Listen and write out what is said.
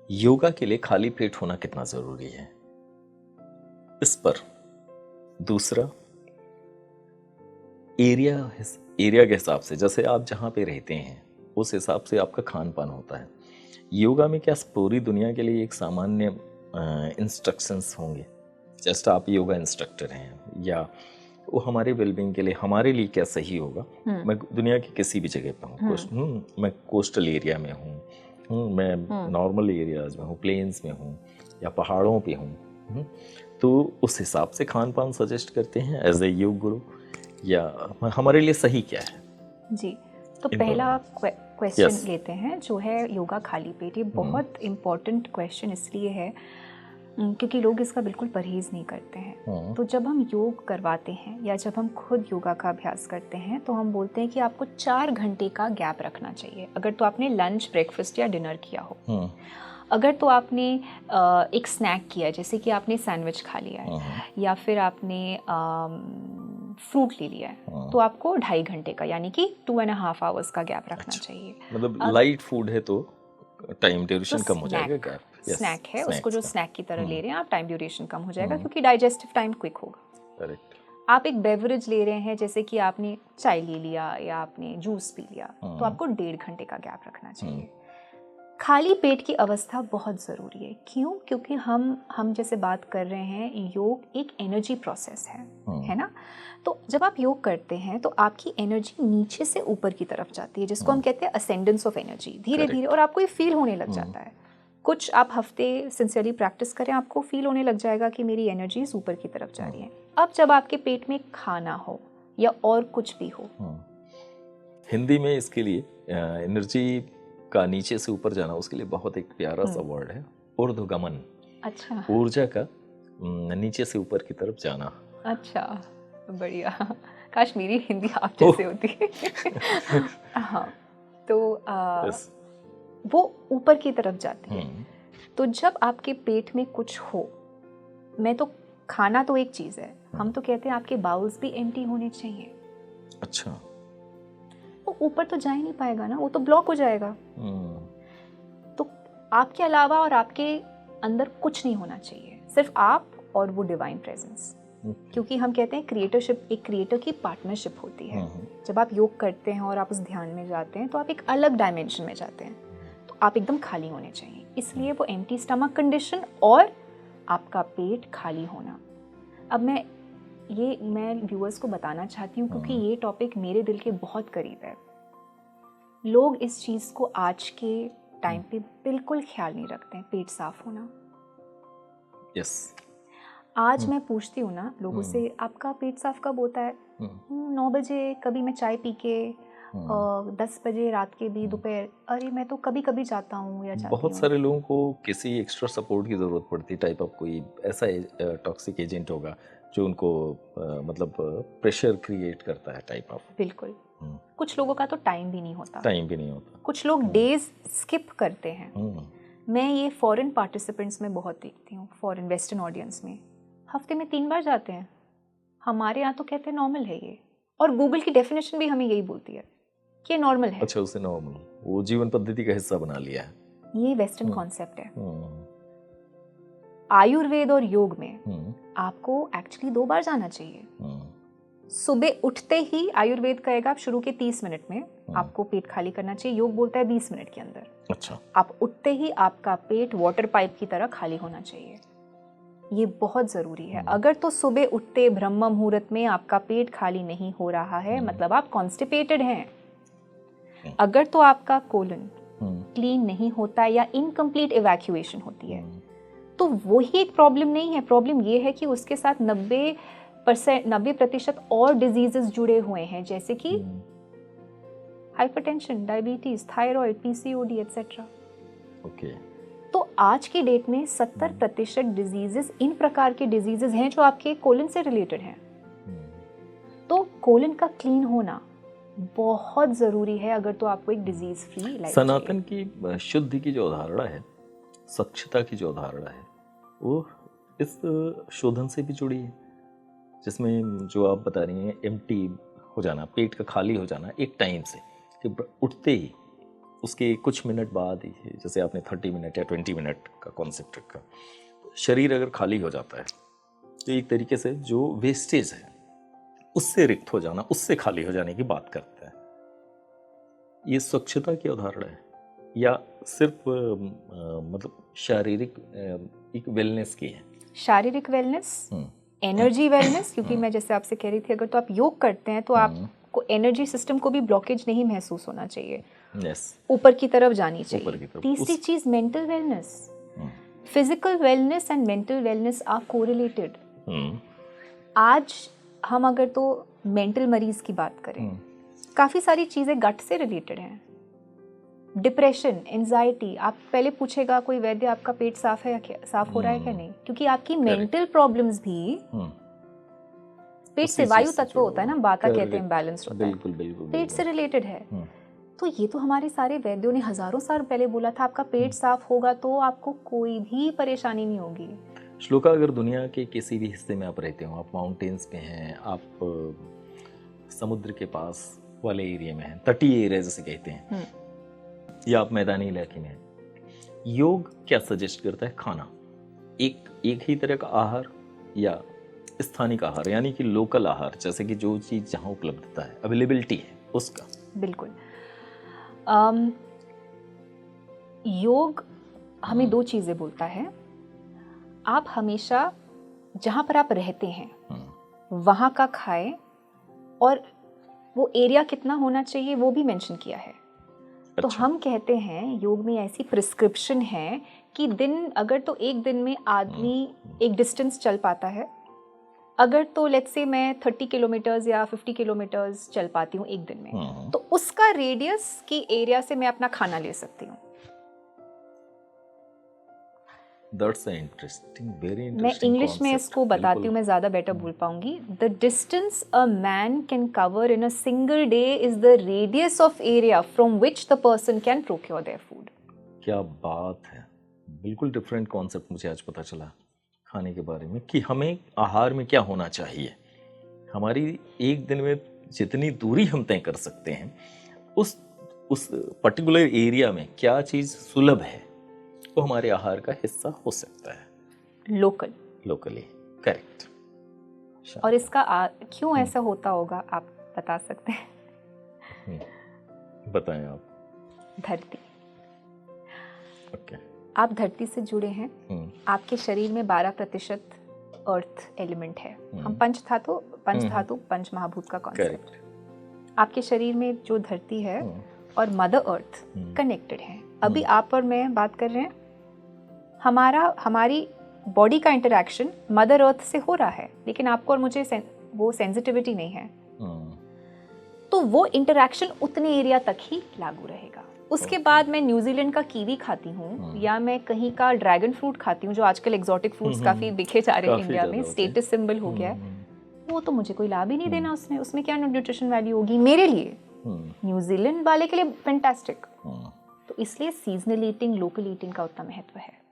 योगा के लिए खाली पेट होना कितना जरूरी है, इस पर दूसरा एरिया के हिसाब से, जैसे आप जहाँ पे रहते हैं उस हिसाब से आपका खान पान होता है। योगा में क्या पूरी दुनिया के लिए एक सामान्य इंस्ट्रक्शंस होंगे? जस्ट आप योगा इंस्ट्रक्टर हैं, या वो हमारे वेलबींग के लिए हमारे लिए क्या सही होगा? मैं दुनिया की किसी भी जगह पे हूँ, मैं कोस्टल एरिया में हूँ, मैं नॉर्मल एरियाज में हूँ, प्लेन्स में हूँ या पहाड़ों पे हूँ, तो उस हिसाब से खान पान सजेस्ट करते हैं एज ए योग गुरु, या हमारे लिए सही क्या है? जी, तो पहला क्वेश्चन लेते हैं जो है योगा खाली पेट। ये बहुत इम्पोर्टेंट क्वेश्चन इसलिए है क्योंकि लोग इसका बिल्कुल परहेज़ नहीं करते हैं। तो जब हम योग करवाते हैं या जब हम खुद योगा का अभ्यास करते हैं तो हम बोलते हैं कि आपको 4 घंटे का गैप रखना चाहिए। अगर तो आपने लंच, ब्रेकफास्ट या डिनर किया हो, अगर तो आपने एक स्नैक किया, जैसे कि आपने सैंडविच खा लिया है या फिर आपने फ्रूट ले लिया है, तो आपको 2.5 घंटे का यानी कि 2.5 आवर्स का गैप रखना चाहिए। मतलब लाइट फूड है तो टाइम ड्यूरेशन कम हो जाएगा। गैप स्नैक है, उसको जो स्नैक की तरह ले रहे हैं आप, टाइम ड्यूरेशन कम हो जाएगा क्योंकि डाइजेस्टिव टाइम क्विक होगा। करेक्ट। आप एक बेवरेज ले रहे हैं, जैसे कि आपने चाय ले लिया या आपने जूस पी लिया, तो आपको 1.5 घंटे का गैप रखना चाहिए। खाली पेट की अवस्था बहुत ज़रूरी है। क्यों? क्योंकि हम जैसे बात कर रहे हैं, योग एक एनर्जी प्रोसेस है ना। तो जब आप योग करते हैं तो आपकी एनर्जी नीचे से ऊपर की तरफ जाती है, जिसको हम कहते हैं असेंडेंस ऑफ एनर्जी, धीरे धीरे, और आपको ये फील होने लग जाता है। कुछ आप हफ्ते सिंसियरली प्रैक्टिस करें, आपको फील होने लग जाएगा कि मेरी एनर्जीज ऊपर की तरफ जा रही है। अब जब आपके पेट में खाना हो या और कुछ भी हो, हिंदी में इसके लिए एनर्जी का नीचे से ऊपर जाना, उसके लिए बहुत एक प्यारा सा वर्ड है, ऊर्ध्वगमन। अच्छा, ऊर्जा का नीचे से ऊपर की तरफ जाना। अच्छा, बढ़िया। काश मेरी हिंदी आप जैसे होती। हाँ, तो वो ऊपर की तरफ जाती है। तो जब आपके पेट में कुछ हो, मैं तो खाना तो एक चीज़ है, हम तो कहते हैं आपके बाउल्स भी एम्प्टी होने चाहिए। अच्छा, वो ऊपर तो जा ही नहीं पाएगा ना, वो तो ब्लॉक हो जाएगा। तो आपके अलावा और आपके अंदर कुछ नहीं होना चाहिए, सिर्फ आप और वो डिवाइन प्रेजेंस। क्योंकि हम कहते हैं क्रिएटरशिप, एक क्रिएटर की पार्टनरशिप होती है। जब आप योग करते हैं और आप उस ध्यान में जाते हैं तो आप एक अलग डायमेंशन में जाते हैं, तो आप एकदम खाली होने चाहिए। इसलिए वो एम्प्टी स्टमक कंडीशन और आपका पेट खाली होना। अब मैं व्यूअर्स को बताना चाहती हूँ क्योंकि ये टॉपिक मेरे दिल के बहुत करीब है। लोग इस चीज़ को आज के टाइम पे बिल्कुल ख्याल नहीं रखते हैं, पेट साफ होना। यस। आज मैं पूछती हूँ ना लोगों से, आपका पेट साफ कब होता है? 9 बजे, कभी मैं चाय पी के, 10 बजे रात के भी, दोपहर। अरे मैं तो कभी कभी जाता हूँ या जाती हूँ। बहुत सारे लोगों को किसी एक्स्ट्रा सपोर्ट की ज़रूरत पड़ती है, टाइप ऑफ कोई ऐसा टॉक्सिक एजेंट होगा जो उनको मतलब प्रेशर क्रिएट करता है, टाइप ऑफ। बिल्कुल। कुछ लोगों का तो टाइम भी नहीं होता। कुछ लोग डेज स्किप करते हैं। मैं ये फॉरेन पार्टिसिपेंट्स में बहुत देखती हूँ, फॉरेन वेस्टर्न ऑडियंस में हफ्ते में 3 बार जाते हैं। हमारे यहाँ तो कहते हैं नॉर्मल है ये, और गूगल की डेफिनेशन भी हमें यही बोलती है कि ये नॉर्मल है। अच्छा, उसे नॉर्मल, वो जीवन पद्धति का हिस्सा बना लिया है। ये वेस्टर्न कॉन्सेप्ट है। आयुर्वेद और योग में आपको एक्चुअली 2 बार जाना चाहिए। सुबह उठते ही आयुर्वेद कहेगा आप शुरू के 30 मिनट में आपको पेट खाली करना चाहिए, योग बोलता है 20 मिनट के अंदर। अच्छा। आप उठते ही आपका पेट वाटर पाइप की तरह खाली होना चाहिए, ये बहुत ज़रूरी है। अगर तो सुबह उठते ब्रह्म मुहूर्त में आपका पेट खाली नहीं हो रहा है, मतलब आप कॉन्स्टिपेटेड हैं। अगर तो आपका कोलन क्लीन नहीं होता या इनकम्प्लीट इवैक्यूएशन होती है, तो वही एक प्रॉब्लम नहीं है। प्रॉब्लम ये है कि उसके साथ 90% और डिजीजेस जुड़े हुए हैं, जैसे कि hypertension, diabetes, thyroid, PCOD etcetera. Okay. तो आज की डेट में 70% डिजीजेस इन प्रकार के डिजीजेस हैं जो आपके कोलन से रिलेटेड हैं। तो कोलन का क्लीन होना बहुत जरूरी है अगर तो आपको एक डिजीज फ्री लाइफ। सनातन की शुद्धि की जो अवधारणा है, स्वच्छता की जो अवधारणा है, वो इस शोधन से भी जुड़ी है, जिसमें जो आप बता रही हैं एम्प्टी हो जाना, पेट का खाली हो जाना एक टाइम से, कि उठते ही उसके कुछ मिनट बाद ही, जैसे आपने 30 मिनट या 20 मिनट का कॉन्सेप्ट रखा, शरीर अगर खाली हो जाता है तो एक तरीके से जो वेस्टेज है उससे रिक्त हो जाना, उससे खाली हो जाने की बात करता है। ये स्वच्छता की उदाहरण है या सिर्फ मतलब शारीरिक एक वेलनेस की है? शारीरिक वेलनेस, एनर्जी वेलनेस, क्योंकि मैं जैसे आपसे कह रही थी, अगर तो आप योग करते हैं तो आपको एनर्जी सिस्टम को भी ब्लॉकेज नहीं महसूस होना चाहिए, ऊपर की तरफ जानी चाहिए। तीसरी चीज mental wellness. Physical wellness and mental wellness are correlated. आज हम अगर तो मेंटल मरीज की बात करें, काफी सारी चीजें गट से रिलेटेड हैं। डिप्रेशन, एंजाइटी, आप पहले पूछेगा कोई वैद्य आपका पेट साफ है या क्या, साफ हो रहा है क्या नहीं, क्योंकि आपकी मेंटल प्रॉब्लम्स भी पेट से वायु तत्व होता है ना, बाता कहते हैं, इम्बैलेंस्ड होता है, बिल्कुल पेट से रिलेटेड है। तो ये तो हमारे सारे वैद्यों ने हजारों साल पहले बोला था, आपका पेट साफ होगा तो आपको कोई भी परेशानी नहीं होगी। श्लोका, अगर दुनिया के किसी भी हिस्से में आप रहते हो, आप माउंटेन्स पे हैं, आप समुद्र के पास वाले एरिया में हैं, तटीय एरिया जैसे कहते हैं, या आप मैदानी इलाके में हैं, योग क्या सजेस्ट करता है? खाना एक ही तरह का आहार या स्थानिक आहार, यानी कि लोकल आहार, जैसे कि जो चीज़ जहाँ उपलब्धता है, अवेलेबिलिटी है उसका? बिल्कुल। योग हमें दो चीज़ें बोलता है। आप हमेशा जहाँ पर आप रहते हैं वहाँ का खाएं, और वो एरिया कितना होना चाहिए वो भी मेंशन किया है। तो हम कहते हैं योग में ऐसी प्रिस्क्रिप्शन है कि अगर तो एक दिन में आदमी एक डिस्टेंस चल पाता है, अगर तो लेट्स से मैं 30 किलोमीटर्स या 50 किलोमीटर्स चल पाती हूँ एक दिन में, तो उसका रेडियस की एरिया से मैं अपना खाना ले सकती हूँ। That's interesting, very interesting मैं इंग्लिश में concept. इसको बताती हूँ, मैं ज़्यादा बेटर बोल पाऊंगी। The distance a man can cover in a single day is the radius of area from which the person can procure their food. क्या बात है, बिल्कुल डिफरेंट कॉन्सेप्ट मुझे आज पता चला खाने के बारे में, कि हमें आहार में क्या होना चाहिए। हमारी एक दिन में जितनी दूरी हम तय कर सकते हैं, उस पर्टिकुलर एरिया में क्या चीज़ सुलभ है वो हमारे आहार का हिस्सा हो सकता है। Locally, correct. और इसका क्यों ऐसा होता होगा आप बता सकते हैं? बताएं आप। धरती। ओके। आप धरती से जुड़े हैं। आपके शरीर में 12% अर्थ एलिमेंट है। हम पंच धातु पंच महाभूत का कॉन्सेप्ट। आपके शरीर में जो धरती है और मदर अर्थ कनेक्टेड है। अभी आप और मैं बात कर रहे हैं, हमारी बॉडी का इंटरैक्शन मदर अर्थ से हो रहा है, लेकिन आपको और मुझे वो सेंसिटिविटी नहीं है, तो वो इंटरैक्शन उतने एरिया तक ही लागू रहेगा। उसके बाद मैं न्यूजीलैंड का कीवी खाती हूँ या मैं कहीं का ड्रैगन फ्रूट खाती हूँ, जो आजकल एक्सोटिक फ्रूट्स काफी दिखे जा रहे हैं इंडिया में, स्टेटस सिंबल हो गया है, वो तो मुझे कोई लाभ ही नहीं देना उसमें क्या न्यूट्रिशन वैल्यू होगी मेरे लिए। न्यूजीलैंड वाले के लिए फैंटास्टिक। तो इसलिए सीजनल ईटिंग, लोकल ईटिंग का उतना महत्व है।